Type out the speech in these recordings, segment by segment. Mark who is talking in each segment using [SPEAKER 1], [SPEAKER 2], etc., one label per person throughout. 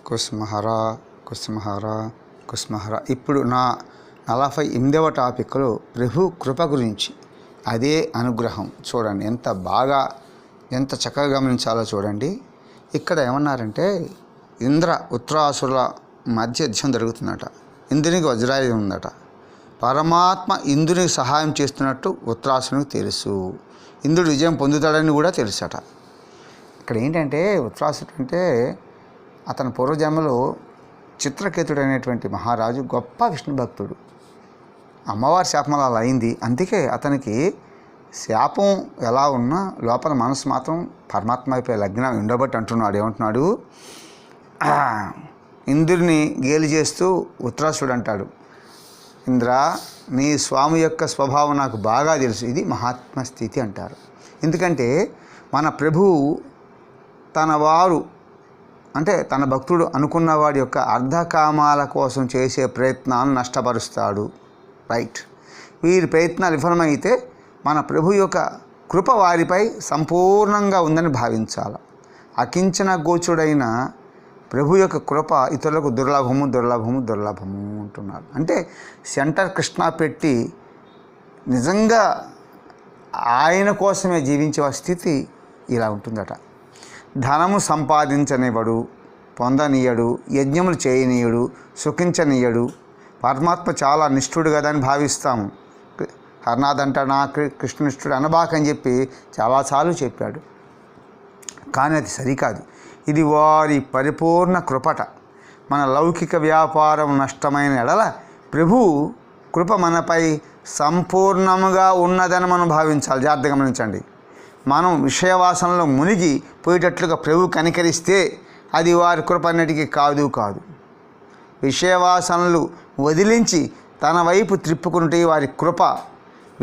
[SPEAKER 1] కుస్మహరా కుస్మహరా కుస్మహరా. ఇప్పుడు నా 48వ టాపిక్లో ప్రభు కృప గురించి, అదే అనుగ్రహం. చూడండి ఎంత చక్కగా గమనించాలో చూడండి. ఇక్కడ ఏమన్నారంటే ఇంద్ర ఉత్తరాసురుల మధ్య యుద్ధం జరుగుతుందట. ఇంద్రునికి వజ్రాయుధం ఉందట. పరమాత్మ ఇంద్రునికి సహాయం చేస్తున్నట్టు ఉత్తరాసురునికి తెలుసు. ఇంద్రుడు విజయం పొందుతాడని కూడా తెలుసట. ఇక్కడ ఏంటంటే ఉత్తరాసురుడు అంటే అతని పూర్వజన్మలో చిత్రకేతుడు అనేటువంటి మహారాజు గొప్ప విష్ణు భక్తుడు. అమ్మవారి శాపం అలా అయింది. అందుకే అతనికి శాపం ఎలా ఉన్నా లోపల మనసు మాత్రం పరమాత్మ అయిపోయి లగ్నం ఉండబట్టి అంటున్నాడు. ఏమంటున్నాడు? ఇంద్రుడిని గేలి చేస్తూ ఉత్తరాసురుడు అంటాడు, ఇంద్ర, నీ స్వామి యొక్క స్వభావం నాకు బాగా తెలుసు. ఇది మహాత్మ స్థితి అంటారు. ఎందుకంటే మన ప్రభువు తన వారు అంటే తన భక్తుడు అనుకున్న వాడి యొక్క అర్ధకామాల కోసం చేసే ప్రయత్నాలను నష్టపరుస్తాడు. రైట్. వీరి ప్రయత్నాలు విఫలమైతే మన ప్రభు యొక్క కృప వారిపై సంపూర్ణంగా ఉందని భావించాలి. అకించన గోచుడైన ప్రభు యొక్క కృప ఇతరులకు దుర్లభము అంటున్నారు. అంటే సెంటర్ కృష్ణ పెట్టి నిజంగా ఆయన కోసమే జీవించే స్థితి ఇలా ఉంటుందట. ధనము సంపాదించనివ్వడు, పొందనీయడు, యజ్ఞములు చేయనీయడు, సుఖించనీయడు. పరమాత్మ చాలా నిష్ఠుడు కదా అని భావిస్తాము. హర్నాథ్ అంట నా కృష్ణనిష్ఠుడు అనబాకని చెప్పి చాలాసార్లు చెప్పాడు. కానీ అది సరికాదు. ఇది వారి పరిపూర్ణ కృపట. మన లౌకిక వ్యాపారం నష్టమైన ఎడల ప్రభు కృప మనపై సంపూర్ణముగా ఉన్నదని మనం భావించాలి. జాగ్రత్తగా గమనించండి. మనం విషయవాసనలో మునిగి పోయేటట్లుగా ప్రభు కనికరిస్తే అది వారి కృప అన్నిటికీ కాదు. విషయవాసనలు వదిలించి తన వైపు త్రిప్పుకుంటే వారి కృప.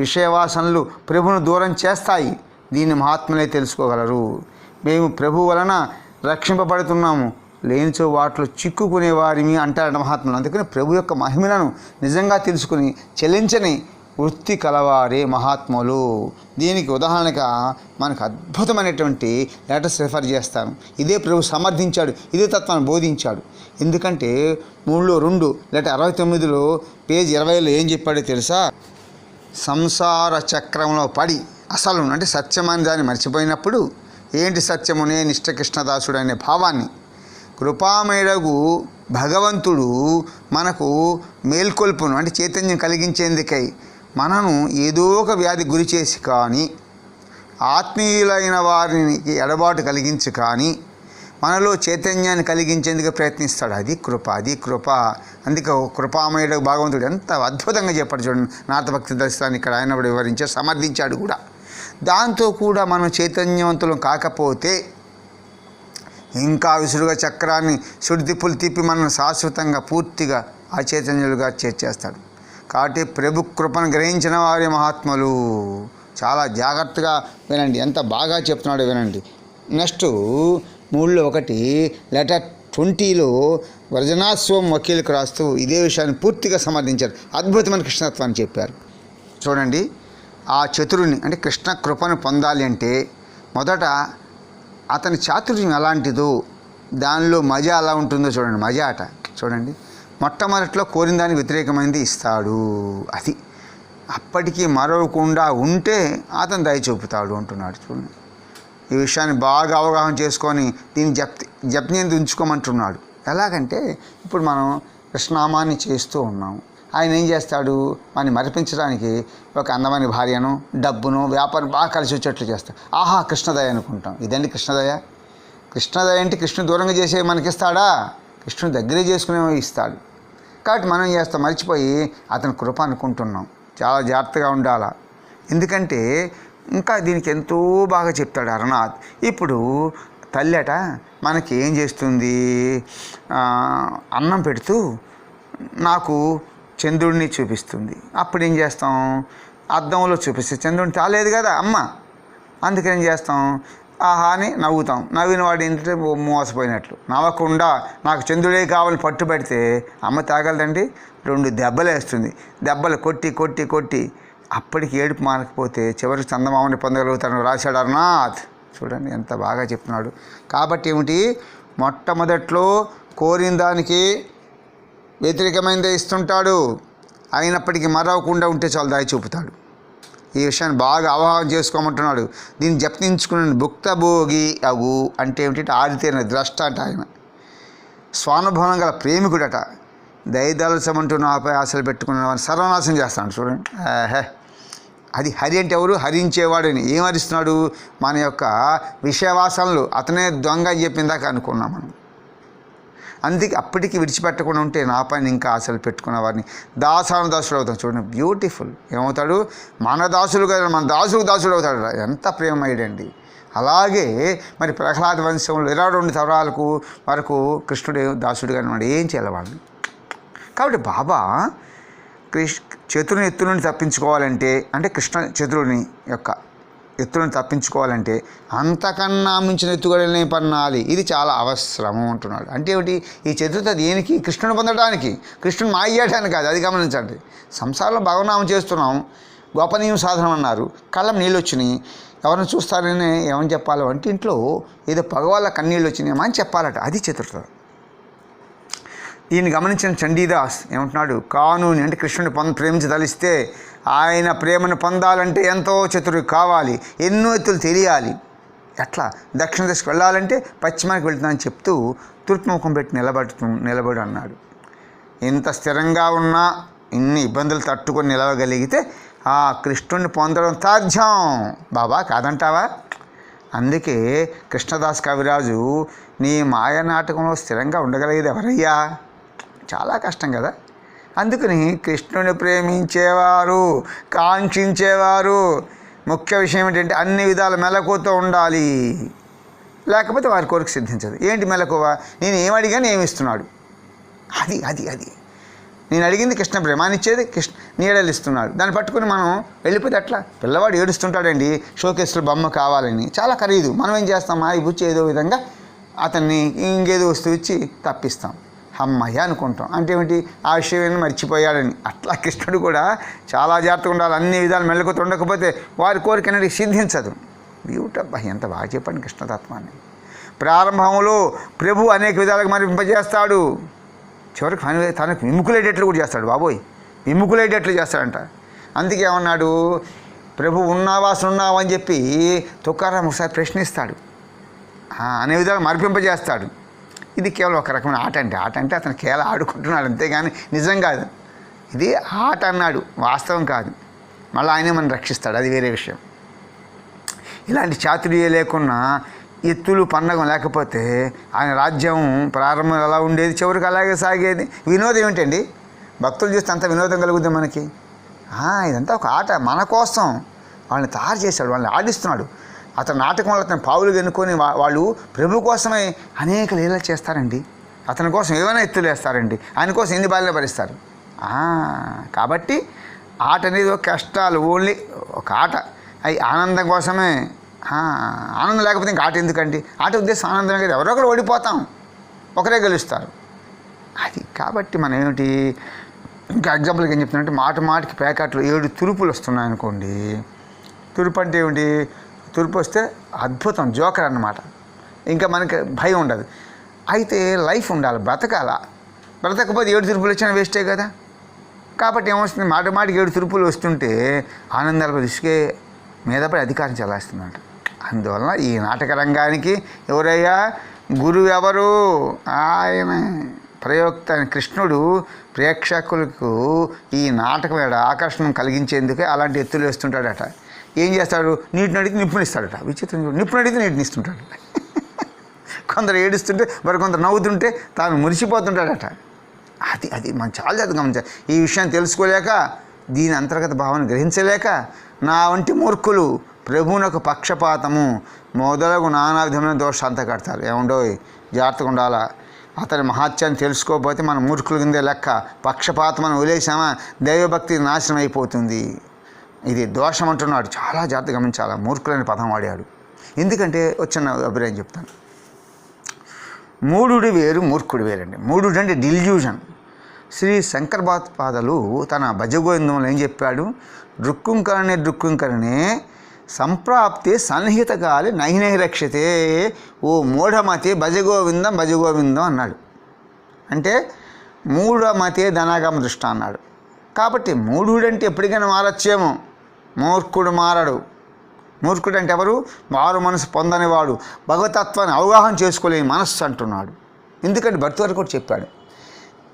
[SPEAKER 1] విషయవాసనలు ప్రభువును దూరం చేస్తాయి. దీన్ని మహాత్ములే తెలుసుకోగలరు. మేము ప్రభు వలన రక్షింపబడుతున్నాము, లేనిచో వాటిలో చిక్కుకునే వారిని అంటారట మహాత్ములు. అందుకని ప్రభు యొక్క మహిమలను నిజంగా తెలుసుకుని చెల్లించని వృత్తి కలవారే మహాత్ములు. దీనికి ఉదాహరణగా మనకు అద్భుతమైనటువంటి లెటర్స్ రెఫర్ చేస్తాను. ఇదే ప్రభు సమర్థించాడు, ఇదే తత్వాన్ని బోధించాడు. ఎందుకంటే 3:2 లెటర్ 69లో పేజ్ 20లో ఏం చెప్పాడో తెలుసా? సంసార చక్రంలో పడి అసలు అంటే సత్యమని దాన్ని మర్చిపోయినప్పుడు, ఏంటి సత్యము? నేను ఇష్టకృష్ణదాసుడు అనే భావాన్ని కృపామేడగు భగవంతుడు మనకు మేల్కొల్పును అంటే చైతన్యం కలిగించేందుకై మనను ఏదో ఒక వ్యాధి గురి చేసి కానీ, ఆత్మీయులైన వారికి ఎడబాటు కలిగించి కానీ మనలో చైతన్యాన్ని కలిగించేందుకు ప్రయత్నిస్తాడు. అది కృప. అందుకే కృపామయుడు భగవంతుడు ఎంత అద్భుతంగా చెప్పాడు చూడండి. నాథభక్తి దర్శనాన్ని ఇక్కడ ఆయన కూడా వివరించాడు, సమర్థించాడు కూడా. దాంతో కూడా మనం చైతన్యవంతులం కాకపోతే ఇంకా విసురుగా చక్రాన్ని సుడితిప్పులు తిప్పి మనం శాశ్వతంగా పూర్తిగా అచైతన్యులుగా చేర్చేస్తాడు. కాబట్టి ప్రభు కృపను గ్రహించిన వారి మహాత్ములు. చాలా జాగ్రత్తగా వినండి, ఎంత బాగా చెప్తున్నాడో వినండి. నెక్స్ట్ 3:1 లెటర్ 20లో వర్జనాశ్వం వకీలకు రాస్తూ ఇదే విషయాన్ని పూర్తిగా సమర్థించారు. అద్భుతమైన కృష్ణత్వాన్ని చెప్పారు. చూడండి, ఆ చతురుని అంటే కృష్ణ కృపను పొందాలి అంటే మొదట అతని చాతుర్యం ఎలాంటిదో, దానిలో మజా ఎలా ఉంటుందో చూడండి. మజా అట చూడండి. మొట్టమొదట్లో కోరిన దానికి వ్యతిరేకమైనది ఇస్తాడు. అది అప్పటికీ మరవకుండా ఉంటే అతను దయ చూపుతాడు అంటున్నాడు. చూడండి, ఈ విషయాన్ని బాగా అవగాహన చేసుకొని దీన్ని జప్తిని ఉంచుకోమంటున్నాడు. ఎలాగంటే ఇప్పుడు మనం కృష్ణనామాన్ని చేస్తూ ఉన్నాము. ఆయన ఏం చేస్తాడు? మనని మరిపించడానికి ఒక అందమైన భార్యను, డబ్బును, వ్యాపారం బాగా కలిసి వచ్చేట్లు చేస్తాడు. ఆహా, కృష్ణదయ అనుకుంటాం. ఇదండి కృష్ణదయ. కృష్ణదయ అంటే కృష్ణుడు దూరంగా చేసే మనకిస్తాడా? కృష్ణుని దగ్గరే చేసుకునే ఇస్తాడు. కాబట్టి మనం చేస్తాం, మర్చిపోయి అతని కృప అనుకుంటున్నాం. చాలా జాగ్రత్తగా ఉండాలా. ఎందుకంటే ఇంకా దీనికి ఎంతో బాగా చెప్తాడు హరనాథ్. ఇప్పుడు తల్లట మనకి ఏం చేస్తుంది? అన్నం పెడుతూ నాకు చంద్రుడిని చూపిస్తుంది. అప్పుడు ఏం చేస్తాం? అద్దంలో చూపిస్తే చంద్రుడిని తాలేదు కదా అమ్మ. అందుకని ఏం చేస్తాం? ఆహా అని నవ్వుతాం. నవ్విన వాడు ఏంటంటే మోసపోయినట్లు. నవ్వకుండా నాకు చంద్రుడే కావాలని పట్టుబడితే అమ్మ తాగలదండి. 2 దెబ్బలు వేస్తుంది. దెబ్బలు కొట్టి అప్పటికి ఏడుపు మానకపోతే చివరికి చందమామని పొందగలుగుతాను రాశాడు అరునాథ్. చూడండి ఎంత బాగా చెప్తున్నాడు. కాబట్టి ఏమిటి? మొట్టమొదట్లో కోరిన దానికి వ్యతిరేకమైనదే ఇస్తుంటాడు. అయినప్పటికీ మరవకుండా ఉంటే చాలు దారి చూపుతాడు. ఈ విషయాన్ని బాగా అవగాహన చేసుకోమంటున్నాడు. దీన్ని జప్తించుకున్న భుక్తభోగి అగు అంటే ఏమిటంటే ఆరితేరిన ద్రష్ట అంట. ఆయన స్వానుభవం గల ప్రేమికుడట. దయదలసమంటూ నాపై ఆశలు పెట్టుకున్న వాడిని సర్వనాశనం చేస్తాడు. చూడండి, అది హరి అంటే ఎవరు? హరించేవాడని. ఏం హరిస్తున్నాడు? మన యొక్క విషయవాసనలు. అతనే దొంగ అని చెప్పిందాక అనుకున్నాం మనం. అందుకే అప్పటికి విడిచిపెట్టకుండా ఉంటే నా పైన ఇంకా ఆశలు పెట్టుకున్న వారిని దాసుడు అవుతాడు. చూడండి, బ్యూటిఫుల్. ఏమవుతాడు? మన దాసులు కదా, మన దాసుడు అవుతాడు. ఎంత ప్రేమమయుడండి. అలాగే మరి ప్రహ్లాద వంశంలో 22 తరాలకు వరకు కృష్ణుడు దాసుడుగా ఉన్నాడు. ఏం చేయాలి వాళ్ళని? కాబట్టి బాబా చతురుని ఎత్తు నుండి తప్పించుకోవాలంటే, అంటే కృష్ణ చతురుని యొక్క ఎత్తులను తప్పించుకోవాలంటే అంతకన్నా మించిన ఎత్తుగడలనే పన్నాలి. ఇది చాలా అవసరము అంటున్నాడు. అంటే ఏమిటి? ఈ చతుర్థ దేనికి? కృష్ణుని పొందడానికి, కృష్ణుని మాయడానికి కాదు. అది గమనించండి. సంసారంలో భగవనామం చేస్తున్నాం, గోపనీయం సాధనం అన్నారు, కళ్ళం నీళ్ళు వచ్చినాయి. ఎవరిని చూస్తారని ఏమని చెప్పాలో అంటే ఇంట్లో ఏదో పగవాళ్ళ కన్నీళ్ళు వచ్చినాయేమో అని చెప్పాలట. అది చతుర్థ. దీన్ని గమనించిన చండీదాస్ ఏమంటున్నాడు? కానూని అంటే కృష్ణుని ప్రేమించదలిస్తే, ఆయన ప్రేమను పొందాలంటే ఎంతో చతురు కావాలి, ఎన్నో ఎత్తులు తెలియాలి. ఎట్లా? దక్షిణ దిశకు వెళ్ళాలంటే పశ్చిమానికి వెళ్తున్నానని చెప్తూ తూర్పు ముఖం పెట్టి నిలబడు అన్నాడు. ఎంత స్థిరంగా ఉన్నా ఇన్ని ఇబ్బందులు తట్టుకొని నిలవగలిగితే ఆ కృష్ణుని పొందడం సాధ్యం. బాబా కాదంటావా? అందుకే కృష్ణదాస్ కవిరాజు, నీ మాయ నాటకంలో స్థిరంగా ఉండగలిగేది ఎవరయ్యా? చాలా కష్టం కదా. అందుకని కృష్ణుని ప్రేమించేవారు, కాంక్షించేవారు ముఖ్య విషయం ఏంటంటే అన్ని విధాల మెలకువతో ఉండాలి. లేకపోతే వారి కోరిక సిద్ధించదు. ఏంటి మెలకువ? నేను ఏమడిగాను ఏమిస్తున్నాడు. అది అది అది నేను అడిగింది కృష్ణ ప్రేమానిచ్చేది, కృష్ణ నీడలు ఇస్తున్నాడు. దాన్ని పట్టుకుని మనం వెళ్ళిపోతే అట్లా. పిల్లవాడు ఏడుస్తుంటాడండి, షోకేస్లో బొమ్మ కావాలని, చాలా ఖరీదు. మనం ఏం చేస్తాం? ఈ బుచ్చి ఏదో విధంగా అతన్ని ఇంకేదో వస్తువు ఇచ్చి తప్పిస్తాం. అమ్మయ్య అనుకుంటాం. అంటే ఏమిటి? ఆ విషయం మర్చిపోయాడని. అట్లా కృష్ణుడు కూడా చాలా జాగ్రత్తగా ఉండాలి. అన్ని విధాలు మెల్లకుతూ ఉండకపోతే వారి కోరిక అనేది సిద్ధించదు. బ్యూటబ్బా, ఎంత బాగా చెప్పండి కృష్ణతత్వాన్ని. ప్రారంభంలో ప్రభు అనేక విధాలుగా మరింపజేస్తాడు. చివరికి తనకు విముకులేటట్లు కూడా చేస్తాడు. బాబోయ్, విముకులేటట్లు చేస్తాడంట. అందుకే ఏమన్నాడు? ప్రభు ఉన్నావా సున్నావా అని చెప్పి తుకారాం ఒకసారి ప్రశ్నిస్తాడు. అనే విధాలు మరిపింపజేస్తాడు. ఇది కేవలం ఒక రకమైన ఆట అంటే అతను కేవలం ఆడుకుంటున్నాడు, అంతేగాని నిజం కాదు. ఇది ఆట అన్నాడు, వాస్తవం కాదు. మళ్ళీ ఆయనే మనం రక్షిస్తాడు, అది వేరే విషయం. ఇలాంటి చాతుర్యం లేకున్నా, ఎత్తులు పన్నగం లేకపోతే ఆయన రాజ్యం ప్రారంభం ఎలా ఉండేది, చివరికి అలాగే సాగేది. వినోదం ఏమిటండి? భక్తులు చూస్తే అంత వినోదం కలుగుతుంది మనకి. ఇదంతా ఒక ఆట, మన కోసం వాళ్ళని తయారు చేశాడు, వాళ్ళని ఆడిస్తున్నాడు. అతని నాటకం వల్ల అతను పావులు ఎన్నుకొని వాళ్ళు ప్రభు కోసమే అనేక లీలలు చేస్తారండి. అతని కోసం ఏమైనా ఎత్తులు వేస్తారండి. ఆయన కోసం ఎన్ని బాధలు భరిస్తారు. కాబట్టి ఆట అనేది ఒక కష్టాలు, ఓన్లీ ఒక ఆట. అవి ఆనందం కోసమే. ఆనందం లేకపోతే ఇంకా ఆట ఎందుకండి? ఆట ఉద్దేశం ఆనందమే కదా. ఎవరో ఒకరు ఓడిపోతాం, ఒకరే గెలుస్తారు. అది కాబట్టి మనం ఏమిటి, ఇంకా ఎగ్జాంపుల్కి ఏం చెప్తున్నట్టు మాటికి ప్యాకెట్లు 7 తురుపులు వస్తున్నాయి అనుకోండి. తురుపు అంటే ఏమిటి? తురుపు వస్తే అద్భుతం, జోకర్ అన్నమాట. ఇంకా మనకి భయం ఉండదు. అయితే లైఫ్ ఉండాలి, బ్రతకపోతే 7 తురుపులు వచ్చినా వేస్టే కదా. కాబట్టి ఏమొస్తుంది? మాటికి 7 తురుపులు వస్తుంటే ఆనందాలకు దిశకే మీద పడి అధికారం చెలాయిస్తున్నాడు. అందువలన ఈ నాటక రంగానికి ఎవరయ్యా గురువు? ఎవరు? ఆయన ప్రయోక్త కృష్ణుడు ప్రేక్షకులకు ఈ నాటకం ఆకర్షణ కలిగించేందుకే అలాంటి ఎత్తులు వేస్తుంటాడట. ఏం చేస్తాడు? నీటిని అడిగితే నిప్పునిస్తాడట. విచిత్రం. నిప్పుని అడిగితే నీటిని ఇస్తుంటాడు. కొందరు ఏడుస్తుంటే మరి కొందరు నవ్వుతుంటే తాను మురిసిపోతుంటాడట. అది మనం చాలా జాగ్రత్తగా గమనించాలి. ఈ విషయాన్ని తెలుసుకోలేక, దీని అంతర్గత భావాన్ని గ్రహించలేక నా వంటి మూర్ఖులు ప్రభువునకు పక్షపాతము మొదలగు నానా విధమైన దోషాంతా కడతారు. ఏముండో జాగ్రత్తగా ఉండాలా. అతని మహాత్యాన్ని తెలుసుకోకపోతే మన మూర్ఖుల కిందే లెక్క. పక్షపాతం మనం వదిలేసామా దైవభక్తి నాశనం అయిపోతుంది. ఇది దోషం అంటున్నాడు. చాలా జాగ్రత్తగా గమనించాలా. మూర్ఖులని పదం వాడాడు. ఎందుకంటే వచ్చిన అభిప్రాయం చెప్తాను. మూఢుడు వేరు, మూర్ఖుడు వేరండి. మూఢుడు అంటే డిల్యూజన్. శ్రీ శంకర్ పాదాలు తన భజగోవిందంలో ఏం చెప్పాడు? రుక్కుంకరణే సంప్రాప్తి సన్నిహిత కాలి నహినహి రక్షతే ఓ మూఢమతి భజగోవిందం అన్నాడు. అంటే మూఢమతే ధనాగమ దృష్ట అన్నాడు. కాబట్టి మూఢుడంటే ఎప్పటికైనా మారచ్చేమో, మూర్ఖుడు మారడు. మూర్ఖుడు అంటే ఎవరు? మారు మనసు పొందనివాడు, భగవతత్వాన్ని అవగాహన చేసుకోలేని మనస్సు అంటున్నాడు. ఎందుకంటే భర్త వరకు కూడా చెప్పాడు,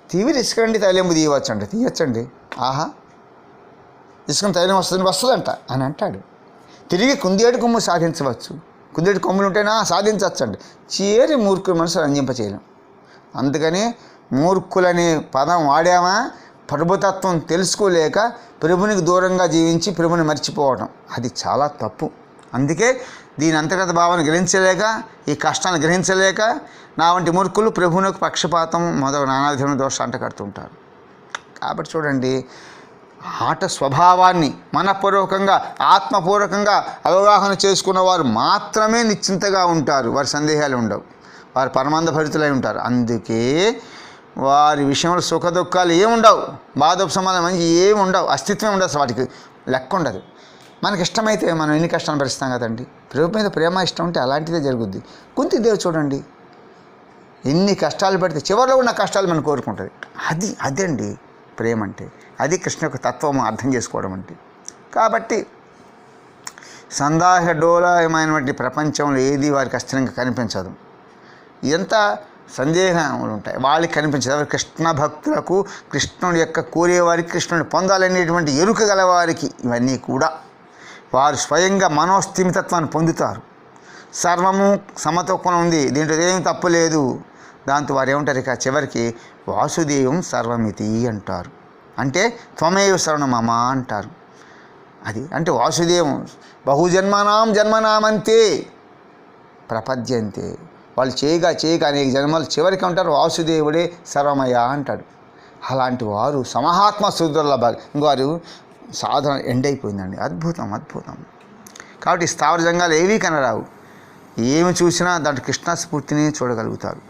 [SPEAKER 1] తీవిరి ఇసుకండి తైలంబు తీయవచ్చండి, తీయచ్చండి. ఆహా, ఇసుకని తైలం వస్తుందంట అని అంటాడు. తిరిగి కుందేడు కొమ్ము సాధించవచ్చు, కుందేడు కొమ్ములు ఉంటేనా సాధించవచ్చండి. చేరి మూర్ఖుల మనసు రంజింపచేయలేం. అందుకని మూర్ఖులనే పదం వాడామా, ప్రభుతత్వం తెలుసుకోలేక ప్రభునికి దూరంగా జీవించి ప్రభుని మర్చిపోవడం, అది చాలా తప్పు. అందుకే దీని అంతర్గత భావాన్ని గ్రహించలేక, ఈ కష్టాన్ని గ్రహించలేక నా వంటి మూర్ఖులు ప్రభువునకు పక్షపాతం మొదలు నానావిధమైన దోషాలు అంటగడుతుంటారు. కాబట్టి చూడండి, ఆట స్వభావాన్ని మనపూర్వకంగా ఆత్మపూర్వకంగా అవగాహన చేసుకున్న వారు మాత్రమే నిశ్చింతగా ఉంటారు. వారి సందేహాలు ఉండవు, వారు పరమానంద భరితులై ఉంటారు. అందుకే వారి విషయంలో సుఖ దుఃఖాలు ఏముండవు, బాధోపశమనం మంచి ఏమి ఉండవు, అస్తిత్వం ఉండదు, అసలు వాటికి లెక్క ఉండదు. మనకి ఇష్టమైతే మనం ఎన్ని కష్టాలు భరిస్తాం కదండి. ప్రభు మీద ప్రేమ ఇష్టం ఉంటే అలాంటిదే జరుగుద్ది. కుంతిదేవి చూడండి, ఎన్ని కష్టాలు పడితే చివరిలో ఉన్న కష్టాలు మనం కోరుకుంటుంది. అదండి ప్రేమ అంటే, అది కృష్ణ యొక్క తత్వం అర్థం చేసుకోవడం అంటే. కాబట్టి సందేహడోలమైనటువంటి ప్రపంచంలో ఏది వారికి అస్థిరంగా కనిపించదు. ఎంత సందేహాలు ఉంటాయి వాళ్ళకి కనిపించదు. ఎవరు? కృష్ణ భక్తులకు, కృష్ణుడి యొక్క కోరేవారికి, కృష్ణుడిని పొందాలనేటువంటి ఎరుక గలవారికి ఇవన్నీ కూడా వారు స్వయంగా మనోస్థిమితత్వాన్ని పొందుతారు. సర్వము సమతూకం ఉంది, దీంట్లో ఏం తప్పు లేదు. దాంతో వారు ఏమంటారు? ఇక చివరికి వాసుదేవం సర్వమితి అంటారు. అంటే త్వమేవ సర్వమమ అంటారు. అది అంటే వాసుదేవం బహుజన్మనాం జన్మనామంతే ప్రపద్యంతే. వాళ్ళు చేయగా అనేక జన్మలు చివరికి ఉంటారు వాసుదేవుడే సర్వమయ అంటాడు. అలాంటి వారు సమహాత్మ సుదుర్లభ, ఇంకోరు సాధన ఎండైపోయిందండి. అద్భుతం. కాబట్టి స్థావర జంగాలు ఏవీ కనరావు. ఏమి చూసినా దాంట్లో కృష్ణ స్ఫూర్తిని చూడగలుగుతారు.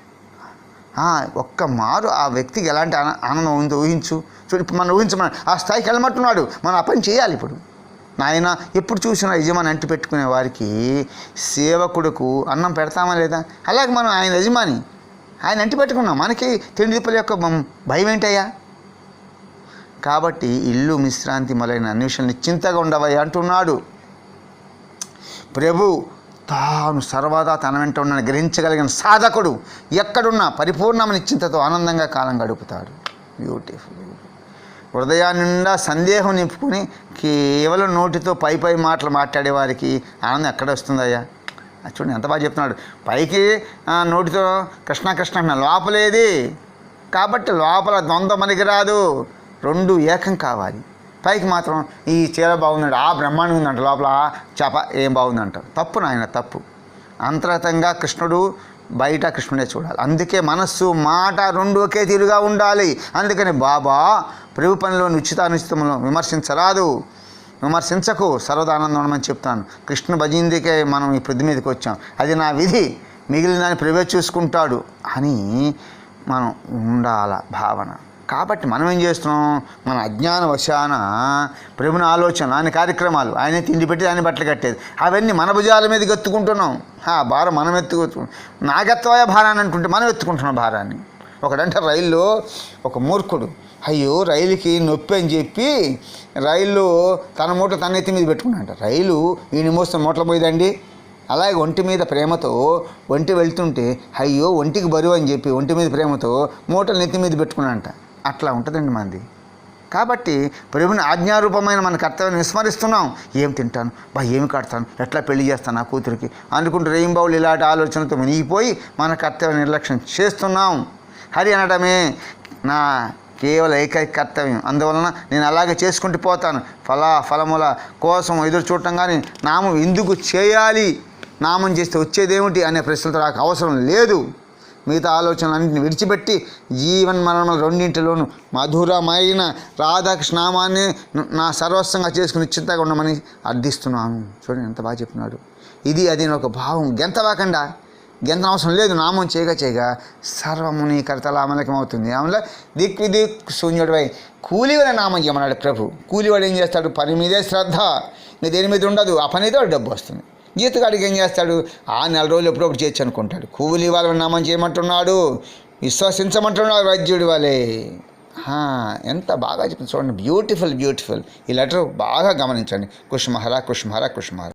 [SPEAKER 1] ఒక్క మారు ఆ వ్యక్తికి ఎలాంటి ఆనందం ఉందో ఊహించు. ఇప్పుడు మనం ఊహించమని ఆ స్థాయికి వెళ్ళమంటున్నాడు, మనం ఆ పని చేయాలి. ఇప్పుడు నాయన ఎప్పుడు చూసినా యజమాని అంటి పెట్టుకునే వారికి సేవకుడుకు అన్నం పెడతామా లేదా? అలాగే మనం ఆయన యజమాని, ఆయన అంటి పెట్టుకున్నాం, మనకి తిండి తిప్పల యొక్క భయం ఏంటయ్యా? కాబట్టి ఇల్లు విశ్రాంతి మొదలైన అన్ని విషయాలు నిశ్చింతగా ఉండవయ్యా అంటున్నాడు ప్రభు. తాను సర్వదా తన వెంట ఉన్నని గ్రహించగలిగిన సాధకుడు ఎక్కడున్నా పరిపూర్ణ నిశ్చింతతో ఆనందంగా కాలం గడుపుతాడు. బ్యూటిఫుల్. హృదయాన్ని నిండా సందేహం నింపుకొని కేవలం నోటితో పై మాటలు మాట్లాడే వారికి ఆనందం ఎక్కడ వస్తుందయ్యా? చూడండి ఎంత బాగా చెప్తున్నాడు. పైకి నోటితో కృష్ణ అన్న లోపలేది. కాబట్టి లోపల ద్వంద్వ మనకి రాదు, రెండు ఏకం కావాలి. పైకి మాత్రం ఈ చీర బాగుందంట, ఆ బ్రహ్మాండం ఉందంట, లోపల చేప ఏం బాగుందంట. తప్పు నాయన, తప్పు. అంతర్గతంగా కృష్ణుడు, బయట కృష్ణుడే చూడాలి. అందుకే మనస్సు మాట రెండు ఒకే తీరుగా ఉండాలి. అందుకని బాబా ప్రభు పనిలోని ఉచితానుచితంలో విమర్శించరాదు, విమర్శించకు, సర్వదానందం ఉండమని చెప్తాను. కృష్ణ భజిందికే మనం ఈ పృథ్వీ మీదకి వచ్చాం, అది నా విధి, మిగిలిన దాన్ని ప్రభు చూసుకుంటాడు అని మనం ఉండాల భావన. కాబట్టి మనం ఏం చేస్తున్నాం? మన అజ్ఞాన వశాన ప్రభుని ఆలోచన, ఆయన కార్యక్రమాలు, ఆయన తిండి పెట్టి ఆయన బట్టలు కట్టేది, అవన్నీ మన భుజాల మీద ఎత్తుకుంటున్నాం. భారం మనం నాగత్వాయ భారాన్ని అంటుంటే మనం ఎత్తుకుంటున్నాం భారాన్ని. ఒకడంటే రైల్లో ఒక మూర్ఖుడు, అయ్యో రైలుకి నొప్పి అని చెప్పి రైలు తన మూట తన ఎత్తి మీద పెట్టుకున్నాడంట. రైలు ఈయన మోస్తున్న మూటలు పోయిందండి. అలాగే ఒంటి మీద ప్రేమతో ఒంటి వెళ్తుంటే అయ్యో ఒంటికి బరువు అని చెప్పి ఒంటి మీద ప్రేమతో మూటలు నెత్తి మీద పెట్టుకున్నాడంట. అట్లా ఉంటుందండి మంది. కాబట్టి ప్రభుని ఆజ్ఞారూపమైన మన కర్తవ్యాన్ని విస్మరిస్తున్నాం. ఏం తింటాను, ఏమి కడతాను, ఎట్లా పెళ్లి చేస్తాను నా కూతురికి అనుకుంటూ రెయింబౌలు ఇలాంటి ఆలోచనతో మునిగిపోయి మన కర్తవ్య నిర్లక్ష్యం చేస్తున్నాం. హరి అనడమే నా కేవలం ఏకైక కర్తవ్యం. అందువలన నేను అలాగే చేసుకుంటూ పోతాను. ఫలముల కోసం ఎదురు చూడటం కానీ నామం ఎందుకు చేయాలి, నామం చేస్తే వచ్చేదేమిటి అనే ప్రశ్నలతో నాకు అవసరం లేదు. మిగతా ఆలోచనలన్నింటిని విడిచిపెట్టి జీవన్ మరణముల రెండింటిలోనూ మధురమైన రాధాకృష్ణ నామాన్ని నా సర్వస్వంగా చేసుకుని నిశ్చింతగా ఉండమని అర్థిస్తున్నాను. చూడండి ఎంత బాగా చెప్తున్నాడు. ఇది అది ఒక భావం. గెంతవాకుండా, గెంతన అవసరం లేదు. నామం చేయగా సర్వముని కర్తలామలకం అవుతుంది. ఆమెలో దిక్ శూన్యుడిపై కూలివాడి నామం చేయమన్నాడు ప్రభు. కూలివాడు ఏం చేస్తాడు? పని మీదే శ్రద్ధ, ఇంకా దేని మీద ఉండదు. ఆ పనితో డబ్బు వస్తుంది. జీతగాడికి ఏం చేస్తాడు? ఆ నెల రోజులు ఎప్పుడప్పుడు చేయొచ్చు అనుకుంటాడు. కూలి వాళ్ళని నామం చేయమంటున్నాడు. విశ్వసించమంటున్నాడు వైద్యుడి వలె. ఎంత బాగా చెప్పింది చూడండి, బ్యూటిఫుల్. ఈ లెటర్ బాగా గమనించండి. కుష్మహర కుష్మహర కుష్మహర.